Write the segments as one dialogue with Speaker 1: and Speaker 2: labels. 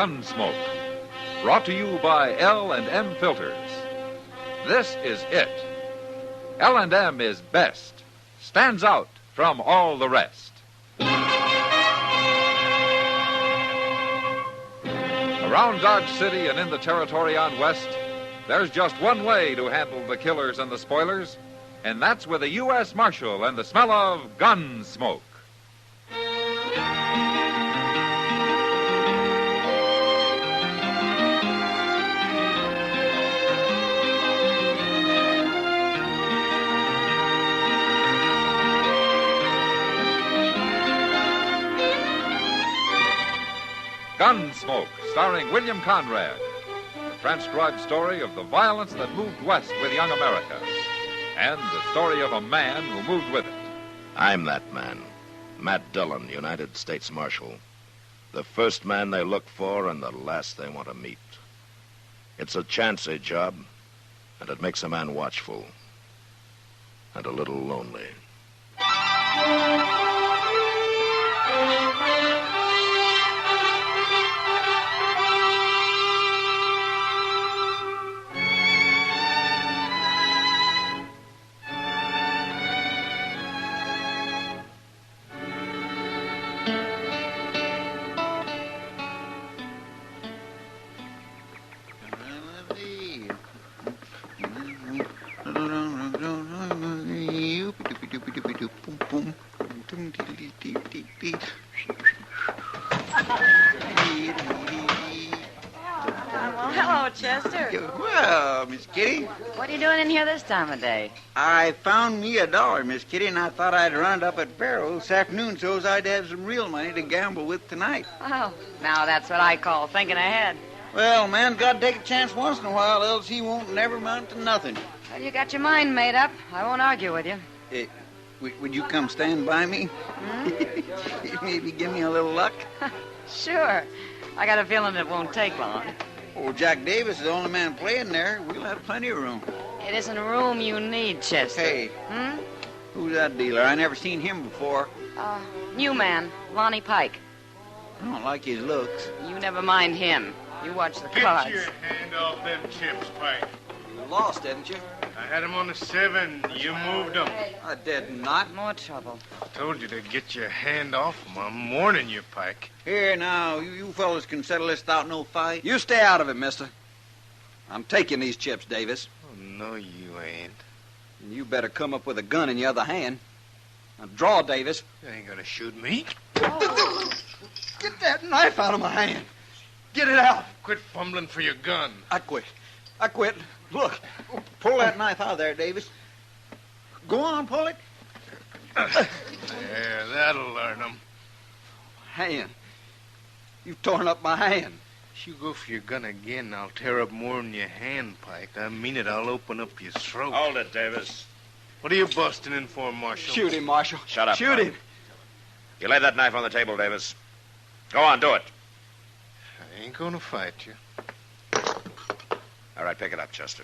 Speaker 1: Gunsmoke. Brought to you by L&M Filters. This is it. L&M is best. Stands out from all the rest. Around Dodge City and in the territory on West, there's just one way to handle the killers and the spoilers, and that's with a U.S. Marshal and the smell of Gunsmoke. Gunsmoke, starring William Conrad, the transcribed story of the violence that moved west with young America, and the story of a man who moved with it.
Speaker 2: I'm that man, Matt Dillon, United States Marshal. The first man they look for and the last they want to meet. It's a chancy job, and it makes a man watchful and a little lonely.
Speaker 3: Hello, Chester.
Speaker 4: Well, Miss Kitty,
Speaker 3: What are you doing in here this time of day?
Speaker 4: I found me $1, Miss Kitty, and I thought I'd run it up at Barrow this afternoon so's I'd have some real money to gamble with tonight.
Speaker 3: Oh, now that's what I call thinking ahead.
Speaker 4: Well, man's got to take a chance once in a while, else he won't never amount to nothing.
Speaker 3: Well, you got your mind made up. I won't argue with you.
Speaker 4: Would you come stand by me? Maybe give me a little luck?
Speaker 3: Sure. I got a feeling it won't take long.
Speaker 4: Oh, Jack Davis is the only man playing there. We'll have plenty of room.
Speaker 3: It isn't room you need, Chester.
Speaker 4: Hey, who's that dealer? I never seen him before.
Speaker 3: New man, Lonnie Pike.
Speaker 4: I don't like his looks.
Speaker 3: You never mind him. You watch the cards.
Speaker 5: Get your hand off them chips, Pike.
Speaker 4: You lost, didn't you?
Speaker 5: I had them on the 7. You moved them.
Speaker 4: I did not.
Speaker 3: More trouble.
Speaker 5: Told you to get your hand off them. I'm warning you, Pike.
Speaker 4: Here, now, you fellas can settle this without no fight.
Speaker 6: You stay out of it, mister. I'm taking these chips, Davis.
Speaker 5: Oh, no, you ain't.
Speaker 6: And you better come up with a gun in your other hand. Now, draw, Davis.
Speaker 5: You ain't gonna shoot me.
Speaker 6: Get that knife out of my hand. Get it out.
Speaker 5: Quit fumbling for your gun.
Speaker 6: I quit. Look.
Speaker 4: Pull that knife out of there, Davis. Go on, pull it.
Speaker 5: There, that'll learn them.
Speaker 6: Hand. You've torn up my hand.
Speaker 5: If you go for your gun again, I'll tear up more than your hand, Pike. I mean it, I'll open up your throat.
Speaker 2: Hold it, Davis.
Speaker 5: What are you busting in for, Marshal?
Speaker 6: Shoot him, Marshal.
Speaker 2: Shut up,
Speaker 6: Shoot
Speaker 2: Pike.
Speaker 6: him.
Speaker 2: You lay that knife on the table, Davis. Go on, do it.
Speaker 5: I ain't gonna fight you.
Speaker 2: All right, pick it up, Chester.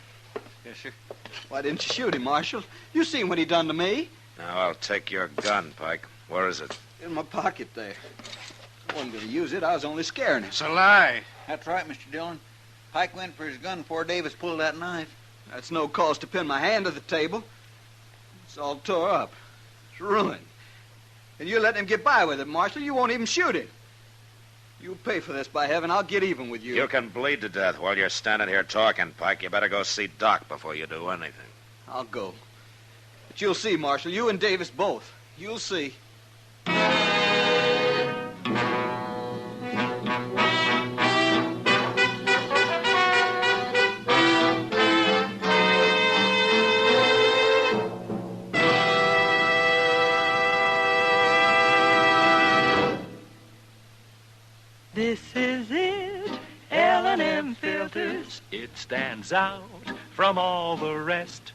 Speaker 6: Yes, sir. Why didn't you shoot him, Marshal? You seen what he done to me.
Speaker 2: Now, I'll take your gun, Pike. Where is it?
Speaker 6: In my pocket there. I wasn't going to use it. I was only scaring him.
Speaker 5: It's a lie.
Speaker 4: That's right, Mr. Dillon. Pike went for his gun before Davis pulled that knife.
Speaker 6: That's no cause to pin my hand to the table. It's all tore up. It's ruined. And you let him get by with it, Marshal. You won't even shoot him. You'll pay for this, by heaven. I'll get even with you.
Speaker 2: You can bleed to death while you're standing here talking, Pike. You better go see Doc before you do anything.
Speaker 6: I'll go. But you'll see, Marshal. You and Davis both. You'll see.
Speaker 7: This is it, L&M Filters. It stands out from all the rest.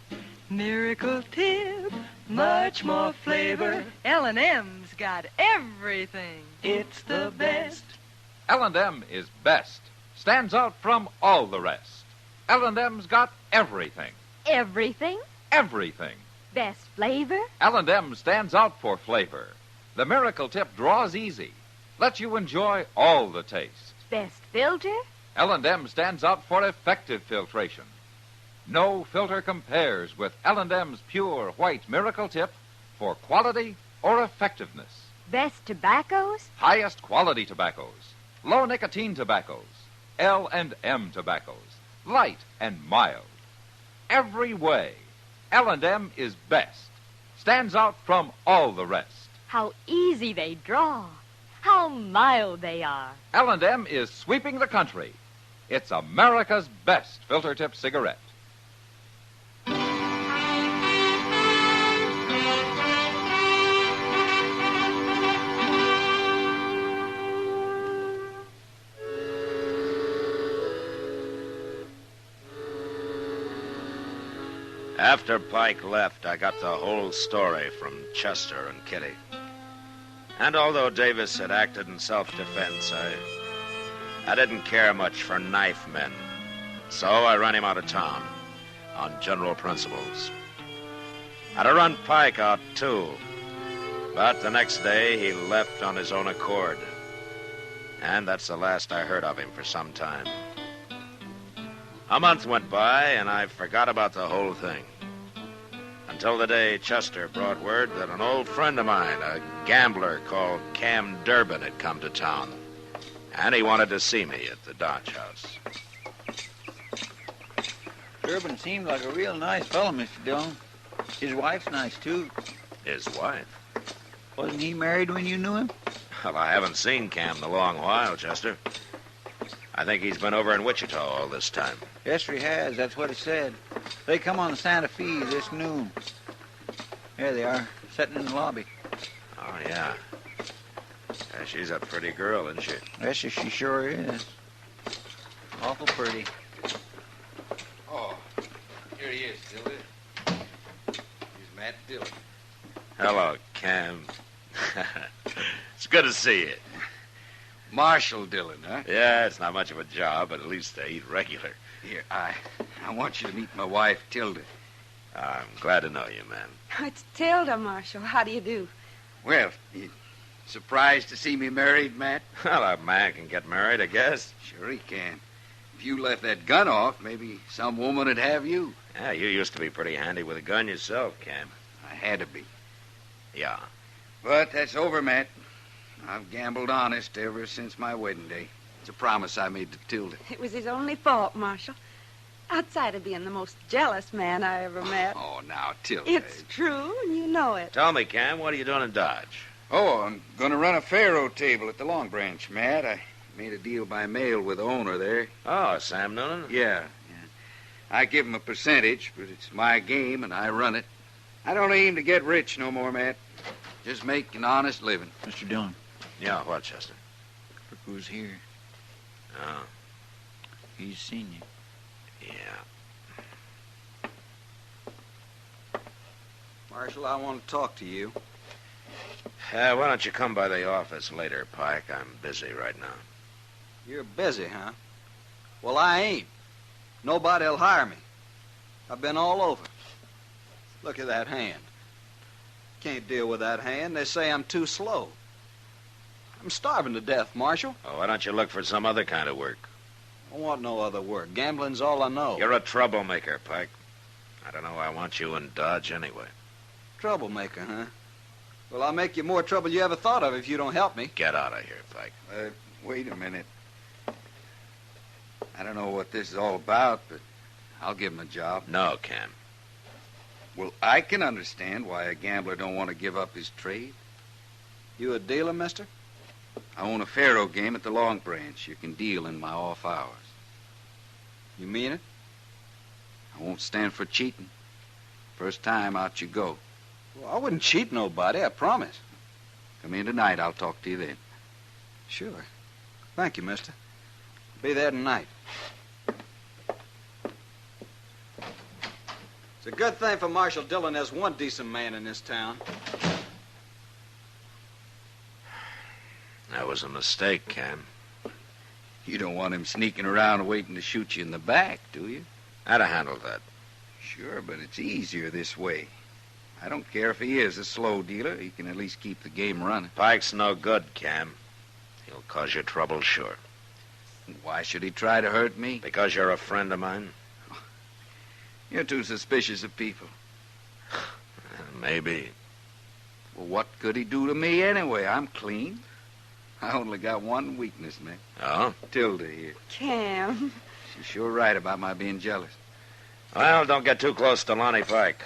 Speaker 7: Miracle tip, much more flavor.
Speaker 8: L&M's got everything.
Speaker 7: It's the best.
Speaker 1: L&M is best. Stands out from all the rest. L&M's got everything.
Speaker 9: Everything?
Speaker 1: Everything.
Speaker 9: Best flavor?
Speaker 1: L&M stands out for flavor. The Miracle Tip draws easy. Lets you enjoy all the taste.
Speaker 9: best filter?
Speaker 1: L&M stands out for effective filtration. No filter compares with L&M's pure white miracle tip for quality or effectiveness.
Speaker 9: Best tobaccos?
Speaker 1: Highest quality tobaccos, low nicotine tobaccos, L&M tobaccos, light and mild. Every way, L&M is best. Stands out from all the rest.
Speaker 9: How easy they draw. How mild they are.
Speaker 1: L&M is sweeping the country. It's America's best filter tip cigarette.
Speaker 2: After Pike left, I got the whole story from Chester and Kitty. And although Davis had acted in self-defense, I didn't care much for knife men. So I ran him out of town on general principles. I'd have run Pike out, too. But the next day, he left on his own accord. And that's the last I heard of him for some time. A month went by, and I forgot about the whole thing. Until the day Chester brought word that an old friend of mine, a gambler called Cam Durbin, had come to town. And he wanted to see me at the Dodge House.
Speaker 4: Durbin seemed like a real nice fellow, Mr. Dillon. His wife's nice, too.
Speaker 2: His wife?
Speaker 4: Wasn't he married when you knew him?
Speaker 2: Well, I haven't seen Cam in a long while, Chester. I think he's been over in Wichita all this time.
Speaker 4: Yes, he has. That's what he said. They come on the Santa Fe this noon. There they are, sitting in the lobby.
Speaker 2: Oh, yeah. She's a pretty girl, isn't she?
Speaker 4: Yes, she sure is. Awful pretty.
Speaker 10: Oh, here he is, Dillon. Here's Matt Dillon.
Speaker 2: Hello, Cam. It's good to see you.
Speaker 10: Marshal Dillon, huh?
Speaker 2: Yeah, it's not much of a job, but at least they eat regular.
Speaker 10: Here, I want you to meet my wife, Tilda.
Speaker 2: I'm glad to know you, man.
Speaker 11: It's Tilda, Marshal. How do you do?
Speaker 10: Well, you surprised to see me married, Matt?
Speaker 2: Well, a man can get married, I guess.
Speaker 10: Sure he can. If you left that gun off, maybe some woman would have you.
Speaker 2: Yeah, you used to be pretty handy with a gun yourself, Cam.
Speaker 10: I had to be.
Speaker 2: Yeah.
Speaker 10: But that's over, Matt. I've gambled honest ever since my wedding day. It's a promise I made to Tilda.
Speaker 11: It was his only fault, Marshal. Outside of being the most jealous man I ever met.
Speaker 10: Oh, now, Tilda.
Speaker 11: It's true, and you know it.
Speaker 2: Tell me, Cam, what are you doing in Dodge?
Speaker 10: Oh, I'm going to run a faro table at the Long Branch, Matt. I made a deal by mail with the owner there.
Speaker 2: Oh, Sam Noonan?
Speaker 10: Yeah. I give him a percentage, but it's my game, and I run it. I don't aim to get rich no more, Matt. Just make an honest living.
Speaker 4: Mr. Dillon.
Speaker 2: Yeah, what, Chester?
Speaker 4: Look who's here.
Speaker 2: Oh.
Speaker 4: He's seen you.
Speaker 2: Yeah.
Speaker 6: Marshal, I want to talk to you.
Speaker 2: Why don't you come by the office later, Pike? I'm busy right now.
Speaker 6: You're busy, huh? Well, I ain't. Nobody'll hire me. I've been all over. Look at that hand. Can't deal with that hand. They say I'm too slow. I'm starving to death, Marshal.
Speaker 2: Oh, why don't you look for some other kind of work?
Speaker 6: I want no other work. Gambling's all I know.
Speaker 2: You're a troublemaker, Pike. I don't know why I want you in Dodge anyway.
Speaker 6: Troublemaker, huh? Well, I'll make you more trouble you ever thought of if you don't help me.
Speaker 2: Get out of here, Pike.
Speaker 10: Wait a minute. I don't know what this is all about, but I'll give him a job.
Speaker 2: No, Cam.
Speaker 10: Well, I can understand why a gambler don't want to give up his trade.
Speaker 6: You a dealer, mister?
Speaker 10: I own a faro game at the Long Branch. You can deal in my off hours.
Speaker 6: You mean it?
Speaker 10: I won't stand for cheating. First time, out you go.
Speaker 6: Well, I wouldn't cheat nobody, I promise.
Speaker 10: Come in tonight. I'll talk to you then.
Speaker 6: Sure. Thank you, mister. Be there tonight. It's a good thing for Marshal Dillon there's one decent man in this town.
Speaker 2: That was a mistake, Cam.
Speaker 10: You don't want him sneaking around waiting to shoot you in the back, do you?
Speaker 2: I'd have handled that.
Speaker 10: Sure, but it's easier this way. I don't care if he is a slow dealer. He can at least keep the game running.
Speaker 2: Pike's no good, Cam. He'll cause you trouble, sure.
Speaker 10: Why should he try to hurt me?
Speaker 2: Because you're a friend of mine?
Speaker 10: You're too suspicious of people.
Speaker 2: Maybe.
Speaker 10: Well, what could he do to me anyway? I'm clean. I only got one weakness, man.
Speaker 2: Oh?
Speaker 10: Tilda here.
Speaker 11: Cam.
Speaker 10: She's sure right about my being jealous.
Speaker 2: Well, don't get too close to Lonnie Pike.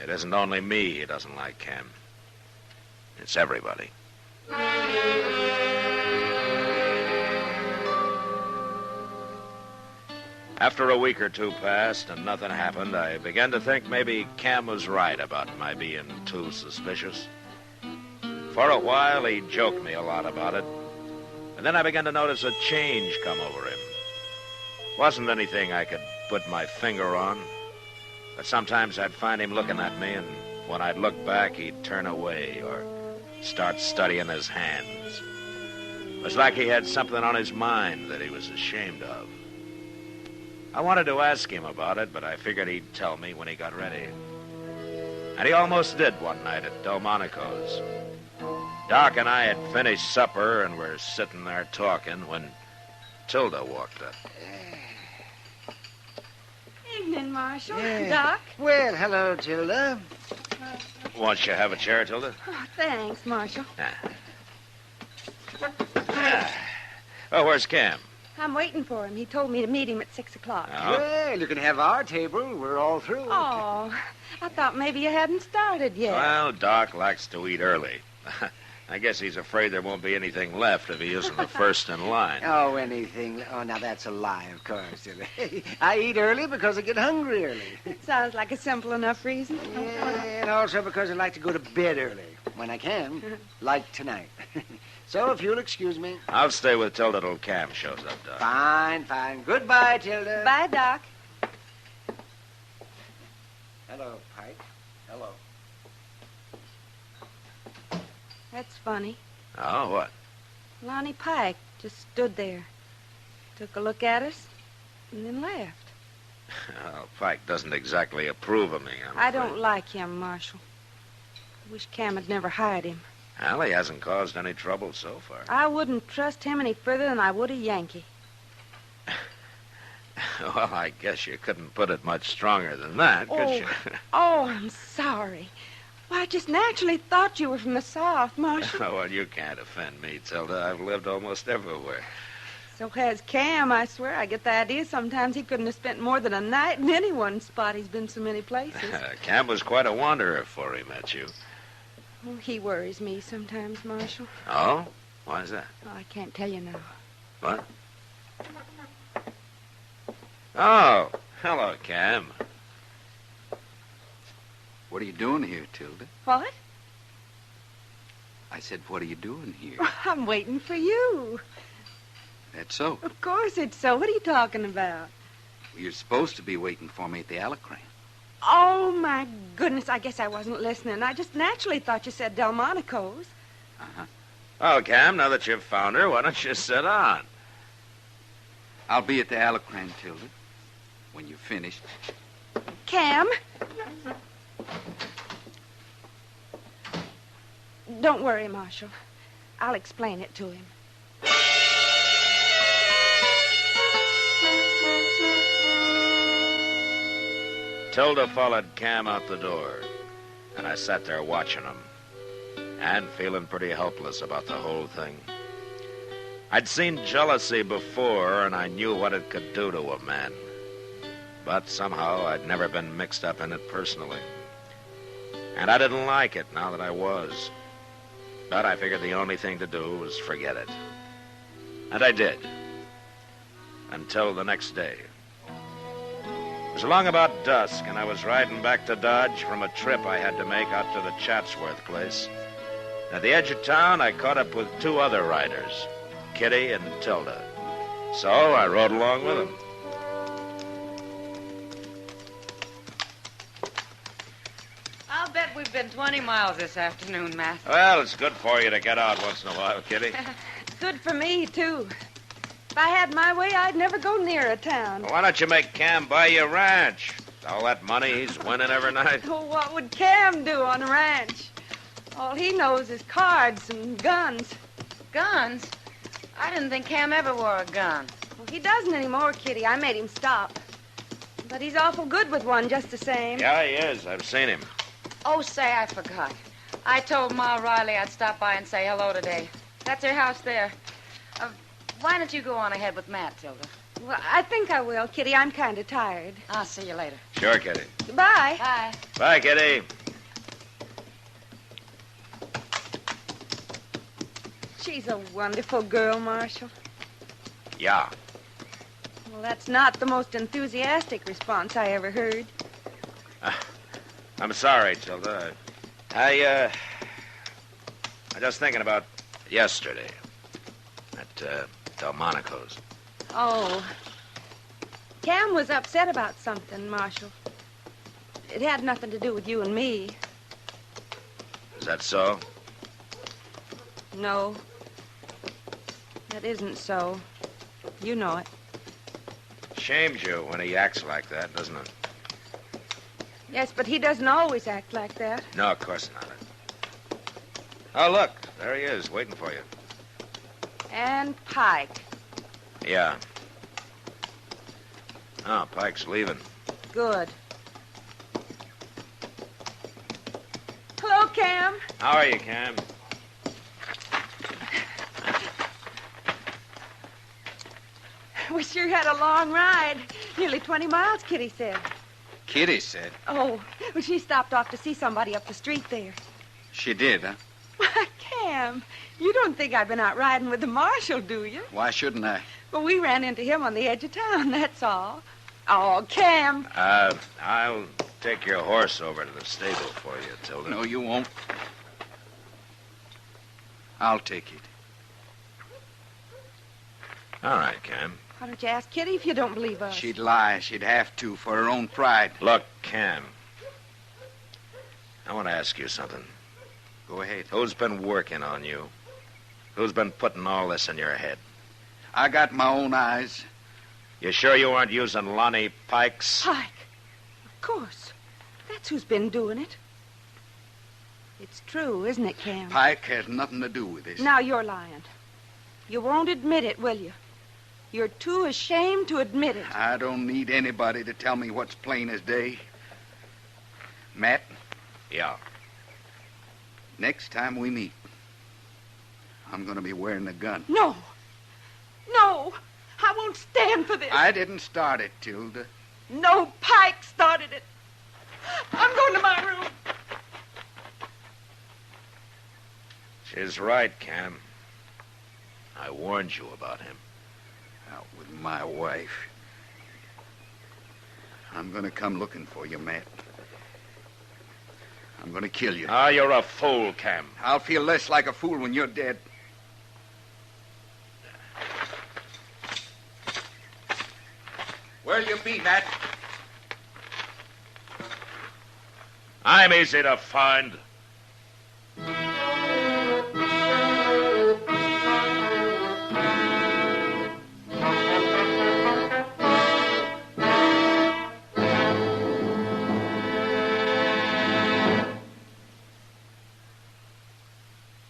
Speaker 2: It isn't only me he doesn't like, Cam. It's everybody. After a week or two passed and nothing happened, I began to think maybe Cam was right about my being too suspicious. For a while, he joked me a lot about it. And then I began to notice a change come over him. Wasn't anything I could put my finger on. But sometimes I'd find him looking at me, and when I'd look back, he'd turn away or start studying his hands. It was like he had something on his mind that he was ashamed of. I wanted to ask him about it, but I figured he'd tell me when he got ready. And he almost did one night at Delmonico's. Doc and I had finished supper and were sitting there talking when Tilda walked up.
Speaker 11: Evening, Marshal.
Speaker 12: Yeah.
Speaker 11: Doc.
Speaker 12: Well, hello, Tilda.
Speaker 2: Won't you have a chair, Tilda?
Speaker 11: Oh, thanks, Marshal.
Speaker 2: Oh, where's Cam?
Speaker 11: I'm waiting for him. He told me to meet him at 6 o'clock.
Speaker 2: Oh?
Speaker 12: Well, you can have our table. We're all through.
Speaker 11: Oh, I thought maybe you hadn't started yet.
Speaker 2: Well, Doc likes to eat early. I guess he's afraid there won't be anything left if he isn't the first in line.
Speaker 12: Oh, anything. Oh, now that's a lie, of course. I eat early because I get hungry early.
Speaker 11: It sounds like a simple enough reason.
Speaker 12: Yeah, and also because I like to go to bed early when I can, like tonight. So if you'll excuse me.
Speaker 2: I'll stay with Tilda till Cam shows up, Doc.
Speaker 12: Fine, fine. Goodbye, Tilda.
Speaker 11: Bye, Doc.
Speaker 12: Hello, Pike. Hello.
Speaker 11: That's funny.
Speaker 2: Oh, what?
Speaker 11: Lonnie Pike just stood there, took a look at us, and then left.
Speaker 2: Well, Pike doesn't exactly approve of me,
Speaker 11: I don't like him, Marshal. I wish Cam had never hired him.
Speaker 2: Well, he hasn't caused any trouble so far.
Speaker 11: I wouldn't trust him any further than I would a Yankee.
Speaker 2: Well, I guess you couldn't put it much stronger than that, could you?
Speaker 11: Oh, I'm sorry. Why, I just naturally thought you were from the South, Marshal.
Speaker 2: Well, you can't offend me, Tilda. I've lived almost everywhere.
Speaker 11: So has Cam, I swear. I get the idea sometimes he couldn't have spent more than a night in any one spot. He's been so many places.
Speaker 2: Cam was quite a wanderer before he met you.
Speaker 11: Oh, he worries me sometimes, Marshal.
Speaker 2: Oh? Why is that?
Speaker 11: Oh, I can't tell you now.
Speaker 2: What? Oh, hello, Cam.
Speaker 10: What are you doing here, Tilda?
Speaker 11: What?
Speaker 10: I said, what are you doing here?
Speaker 11: I'm waiting for you.
Speaker 10: That's so.
Speaker 11: Of course it's so. What are you talking about?
Speaker 10: Well, you're supposed to be waiting for me at the Alacran.
Speaker 11: Oh, my goodness. I guess I wasn't listening. I just naturally thought you said Delmonico's.
Speaker 10: Uh-huh.
Speaker 2: Oh, Cam, now that you've found her, why don't you sit on?
Speaker 10: I'll be at the Alacran, Tilda, when you're finished.
Speaker 11: Cam? Don't worry, Marshal. I'll explain it to him.
Speaker 2: Tilda followed Cam out the door, and I sat there watching him, and feeling pretty helpless about the whole thing. I'd seen jealousy before, and I knew what it could do to a man. But somehow I'd never been mixed up in it personally. And I didn't like it now that I was. But I figured the only thing to do was forget it. And I did. Until the next day. It was along about dusk, and I was riding back to Dodge from a trip I had to make out to the Chatsworth place. At the edge of town, I caught up with two other riders, Kitty and Tilda. So I rode along with them.
Speaker 3: I'll bet we've been 20 miles this afternoon, Matt.
Speaker 2: Well, it's good for you to get out once in a while, Kitty.
Speaker 11: It's good for me, too. If I had my way, I'd never go near a town.
Speaker 2: Well, why don't you make Cam buy you a ranch? All that money he's winning every night.
Speaker 11: Oh, what would Cam do on a ranch? All he knows is cards and guns.
Speaker 3: Guns? I didn't think Cam ever wore a gun.
Speaker 11: Well, he doesn't anymore, Kitty. I made him stop. But he's awful good with one just the same.
Speaker 2: Yeah, he is. I've seen him.
Speaker 3: Oh, say, I forgot. I told Ma Riley I'd stop by and say hello today. That's her house there. Why don't you go on ahead with Matt, Tilda?
Speaker 11: Well, I think I will, Kitty. I'm kind of tired.
Speaker 3: I'll see you later.
Speaker 2: Sure, Kitty.
Speaker 11: Goodbye.
Speaker 3: Bye.
Speaker 2: Bye, Kitty.
Speaker 11: She's a wonderful girl, Marshal.
Speaker 2: Yeah.
Speaker 11: Well, that's not the most enthusiastic response I ever heard.
Speaker 2: I'm sorry, Tilda. I'm just thinking about yesterday at Delmonico's.
Speaker 11: Oh. Cam was upset about something, Marshal. It had nothing to do with you and me.
Speaker 2: Is that so?
Speaker 11: No. That isn't so. You know it.
Speaker 2: Shames you when he acts like that, doesn't it?
Speaker 11: Yes, but he doesn't always act like that.
Speaker 2: No, of course not. Oh, look. There he is, waiting for you.
Speaker 11: And Pike.
Speaker 2: Yeah. Oh, Pike's leaving.
Speaker 11: Good. Hello, Cam.
Speaker 2: How are you, Cam?
Speaker 11: We sure had a long ride. Nearly 20 miles, Kitty said.
Speaker 10: Kitty said.
Speaker 11: Oh, well, she stopped off to see somebody up the street there.
Speaker 10: She did, huh?
Speaker 11: Why, Cam, you don't think I've been out riding with the marshal, do you?
Speaker 10: Why shouldn't I?
Speaker 11: Well, we ran into him on the edge of town, that's all. Oh, Cam.
Speaker 2: I'll take your horse over to the stable for you, Tilda.
Speaker 10: No, you won't. I'll take it.
Speaker 2: All right, Cam.
Speaker 11: Why don't you ask Kitty if you don't believe us?
Speaker 10: She'd lie. She'd have to for her own pride.
Speaker 2: Look, Cam. I want to ask you something.
Speaker 10: Go ahead.
Speaker 2: Who's been working on you? Who's been putting all this in your head?
Speaker 10: I got my own eyes.
Speaker 2: You sure you weren't using Lonnie Pike's?
Speaker 11: Pike. Of course. That's who's been doing it. It's true, isn't it, Cam?
Speaker 10: Pike has nothing to do with this.
Speaker 11: Now you're lying. You won't admit it, will you? You're too ashamed to admit it.
Speaker 10: I don't need anybody to tell me what's plain as day. Matt?
Speaker 2: Yeah.
Speaker 10: Next time we meet, I'm going to be wearing a gun.
Speaker 11: No. No. I won't stand for this.
Speaker 10: I didn't start it, Tilda.
Speaker 11: No, Pike started it. I'm going to my room.
Speaker 2: She's right, Cam. I warned you about him.
Speaker 10: Out with my wife. I'm going to come looking for you, Matt. I'm going to kill you.
Speaker 2: Ah, you're a fool, Cam.
Speaker 10: I'll feel less like a fool when you're dead. Where'll you be, Matt?
Speaker 2: I'm easy to find.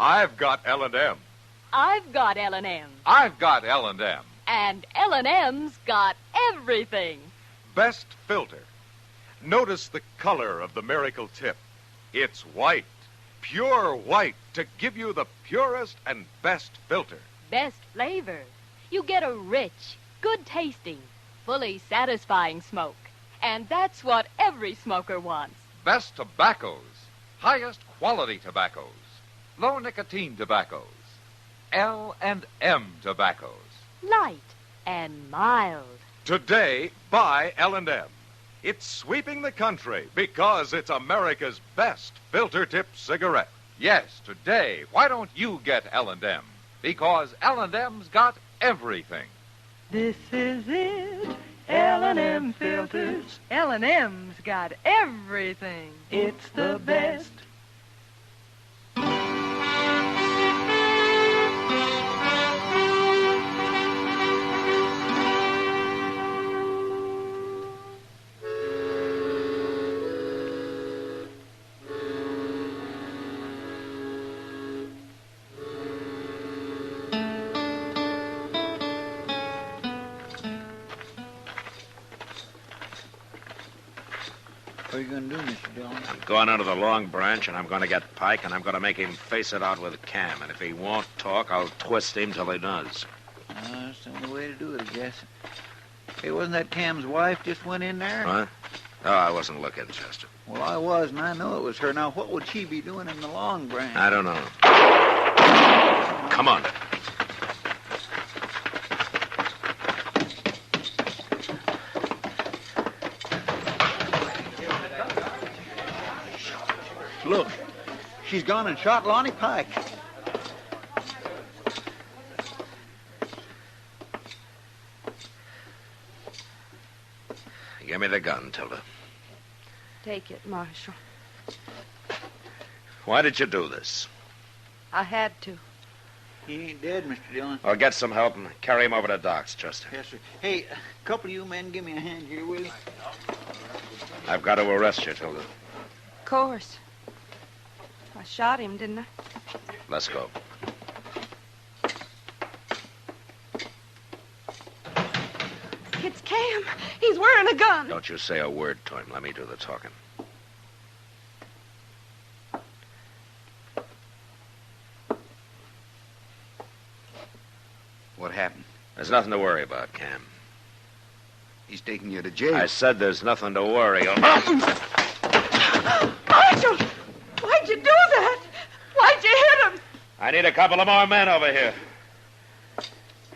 Speaker 1: I've got L&M.
Speaker 9: I've got L&M.
Speaker 1: I've got L&M.
Speaker 9: And L&M's got everything.
Speaker 1: Best filter. Notice the color of the miracle tip. It's white, pure white, to give you the purest and best filter.
Speaker 9: Best flavor. You get a rich, good-tasting, fully satisfying smoke. And that's what every smoker wants.
Speaker 1: Best tobaccos. Highest quality tobaccos. Low nicotine tobaccos. L&M tobaccos.
Speaker 9: Light and mild.
Speaker 1: Today, buy L&M. It's sweeping the country because it's America's best filter tip cigarette. Yes, today, why don't you get L&M? Because L&M's got everything.
Speaker 8: This is it. L&M filters.
Speaker 11: L&M's got everything.
Speaker 8: It's the best.
Speaker 4: What are you going to do, Mr. Dillon?
Speaker 2: I'm going under the Long Branch, and I'm going to get Pike, and I'm going to make him face it out with Cam. And if he won't talk, I'll twist him till he does.
Speaker 4: That's the only way to do it, I guess. Hey, wasn't that Cam's wife just went in there?
Speaker 2: What? Oh, I wasn't looking, Chester.
Speaker 4: Well, I was, and I know it was her. Now, what would she be doing in the Long Branch?
Speaker 2: I don't know. Come on.
Speaker 4: Look, she's gone and shot Lonnie Pike.
Speaker 2: Give me the gun, Tilda.
Speaker 11: Take it, Marshal.
Speaker 2: Why did you do this?
Speaker 11: I had to.
Speaker 4: He ain't dead, Mr. Dillon.
Speaker 2: Well, get some help and carry him over to Doc's, Chester.
Speaker 4: Yes, sir. Hey, a couple of you men give me a hand here, will you?
Speaker 2: I've got to arrest you, Tilda.
Speaker 11: Of course. I shot him, didn't I?
Speaker 2: Let's go.
Speaker 11: It's Cam. He's wearing a gun.
Speaker 2: Don't you say a word to him. Let me do the talking.
Speaker 10: What happened?
Speaker 2: There's nothing to worry about, Cam.
Speaker 10: He's taking you to jail.
Speaker 2: I said there's nothing to worry about.
Speaker 11: Marshal! Why'd you do that? Why'd you hit him?
Speaker 2: I need a couple of more men over here.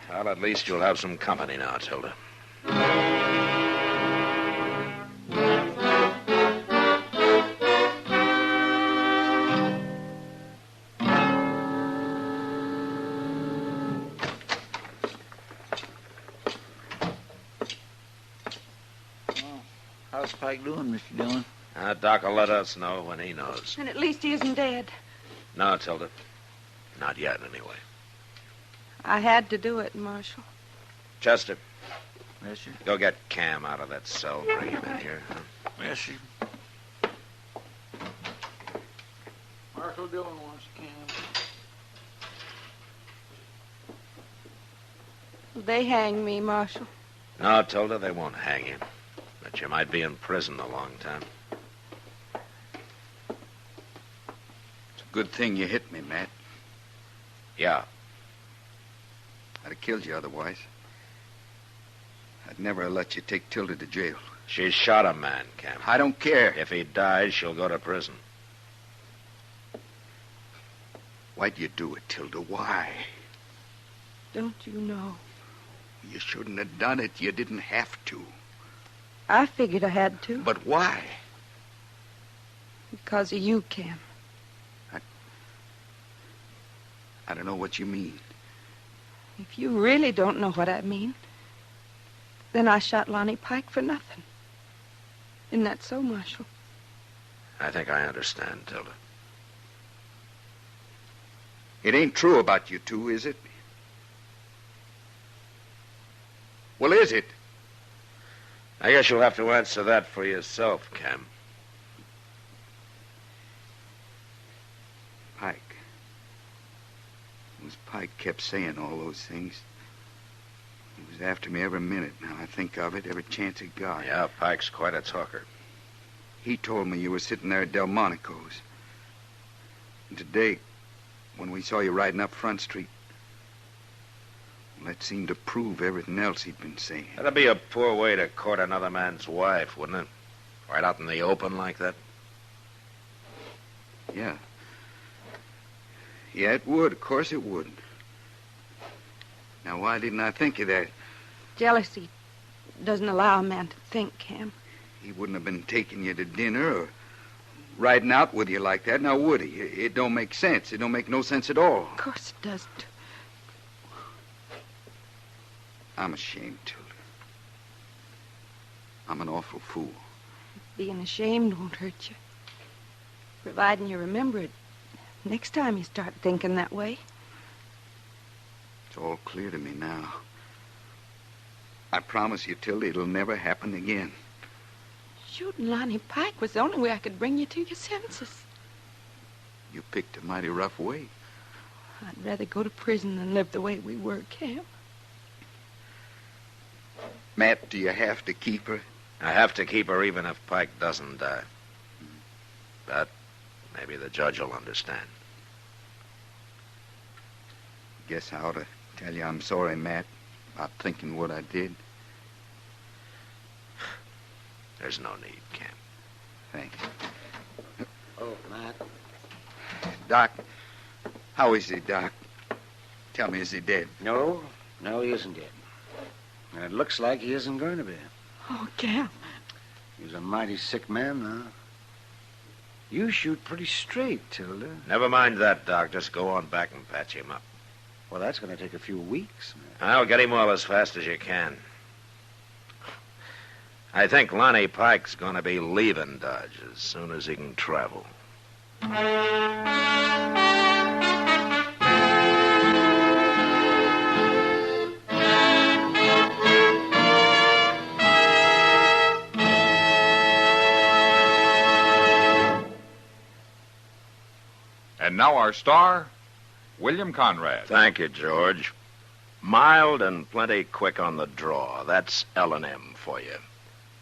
Speaker 2: Well, at least you'll have some company now, Tilda.
Speaker 4: How's Pike doing, Mr. Dillon?
Speaker 2: Doc will let us know when he knows.
Speaker 11: And at least he isn't dead.
Speaker 2: No, Tilda. Not yet, anyway.
Speaker 11: I had to do it, Marshal.
Speaker 2: Chester.
Speaker 4: Yes, sir.
Speaker 2: Go get Cam out of that cell. Bring him in here.
Speaker 4: Yes, sir. Marshal Dillon wants Cam.
Speaker 11: They hang me, Marshal.
Speaker 2: No, Tilda, they won't hang you. But you might be in prison a long time.
Speaker 10: It's a good thing you hit me, Matt.
Speaker 2: Yeah.
Speaker 10: I'd have killed you otherwise. I'd never have let you take Tilda to jail.
Speaker 2: She shot a man, Cam.
Speaker 10: I don't care.
Speaker 2: If he dies, she'll go to prison.
Speaker 10: Why'd you do it, Tilda? Why?
Speaker 11: Don't you know?
Speaker 10: You shouldn't have done it. You didn't have to.
Speaker 11: I figured I had to.
Speaker 10: But why?
Speaker 11: Because of you, Cam.
Speaker 10: I don't know what you mean.
Speaker 11: If you really don't know what I mean, then I shot Lonnie Pike for nothing. Isn't that so, Marshal?
Speaker 2: I think I understand, Tilda.
Speaker 10: It ain't true about you two, is it? Well, is it?
Speaker 2: I guess you'll have to answer that for yourself, Cam.
Speaker 10: Pike. It was Pike kept saying all those things. He was after me every minute, now I think of it, every chance he got.
Speaker 2: Yeah, Pike's quite a talker.
Speaker 10: He told me you were sitting there at Delmonico's. And today, when we saw you riding up Front Street, well, that seemed to prove everything else he'd been saying.
Speaker 2: That'd be a poor way to court another man's wife, wouldn't it? Right out in the open like that?
Speaker 10: Yeah. Yeah, it would. Of course it would. Now, why didn't I think of that?
Speaker 11: Jealousy doesn't allow a man to think, Cam.
Speaker 10: He wouldn't have been taking you to dinner or riding out with you like that, now would he? It don't make sense. It don't make no sense at all.
Speaker 11: Of course it doesn't.
Speaker 10: I'm ashamed, Tilda. I'm an awful fool.
Speaker 11: Being ashamed won't hurt you. Providing you remember it next time you start thinking that way.
Speaker 10: It's all clear to me now. I promise you, Tilda, it'll never happen again.
Speaker 11: Shooting Lonnie Pike was the only way I could bring you to your senses.
Speaker 10: You picked a mighty rough way.
Speaker 11: I'd rather go to prison than live the way we were, Cam.
Speaker 10: Matt, do you have to keep her?
Speaker 2: I have to keep her even if Pike doesn't die. But maybe the judge will understand.
Speaker 10: Guess I ought to tell you I'm sorry, Matt, about thinking what I did.
Speaker 2: There's no need, Camp.
Speaker 10: Thank you.
Speaker 12: Oh, Matt.
Speaker 10: Doc, how is he, Doc? Tell me, is he dead?
Speaker 12: No, he isn't dead. And it looks like he isn't going to be.
Speaker 11: Oh, Camp.
Speaker 12: He's a mighty sick man, now. You shoot pretty straight, Tilda.
Speaker 2: Never mind that, Doc. Just go on back and patch him up.
Speaker 12: Well, that's going to take a few weeks, man.
Speaker 2: I'll get him well as fast as you can. I think Lonnie Pike's going to be leaving Dodge as soon as he can travel.
Speaker 1: And now our star, William Conrad.
Speaker 2: Thank you, George. Mild and plenty quick on the draw. That's L&M for you.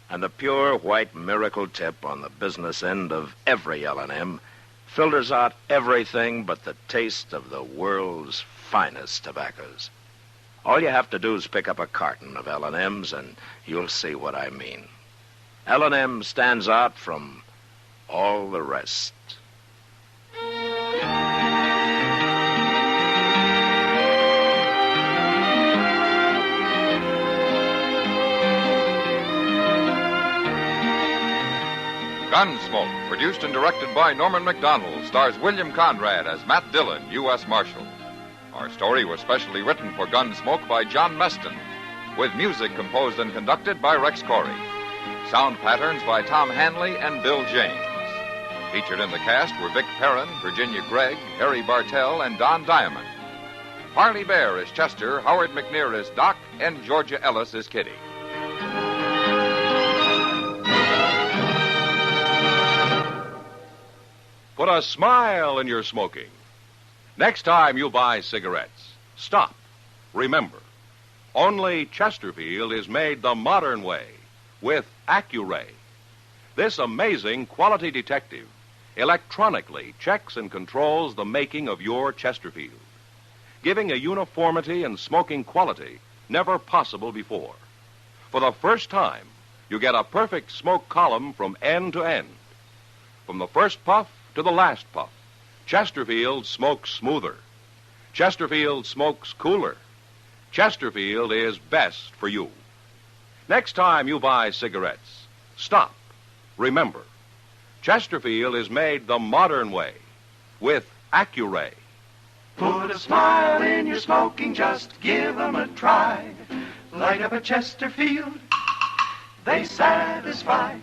Speaker 2: And the pure white miracle tip on the business end of every L&M filters out everything but the taste of the world's finest tobaccos. All you have to do is pick up a carton of L&M's and you'll see what I mean. L&M stands out from all the rest.
Speaker 1: Gunsmoke, produced and directed by Norman Macdonald, stars William Conrad as Matt Dillon, U.S. Marshal. Our story was specially written for Gunsmoke by John Meston, with music composed and conducted by Rex Corey. Sound patterns by Tom Hanley and Bill James. Featured in the cast were Vic Perrin, Virginia Gregg, Harry Bartell, and Don Diamond. Parley Bear is Chester, Howard McNear is Doc, and Georgia Ellis is Kitty.
Speaker 13: Put a smile in your smoking. Next time you buy cigarettes, stop. Remember, only Chesterfield is made the modern way with Accuray. This amazing quality detective electronically checks and controls the making of your Chesterfield, giving a uniformity and smoking quality never possible before. For the first time, you get a perfect smoke column from end to end. From the first puff to the last puff, Chesterfield smokes smoother. Chesterfield smokes cooler. Chesterfield is best for you. Next time you buy cigarettes, stop. Remember, Chesterfield is made the modern way with Accuray.
Speaker 7: Put a smile in your smoking, just give 'em a try. Light up a Chesterfield, they satisfy.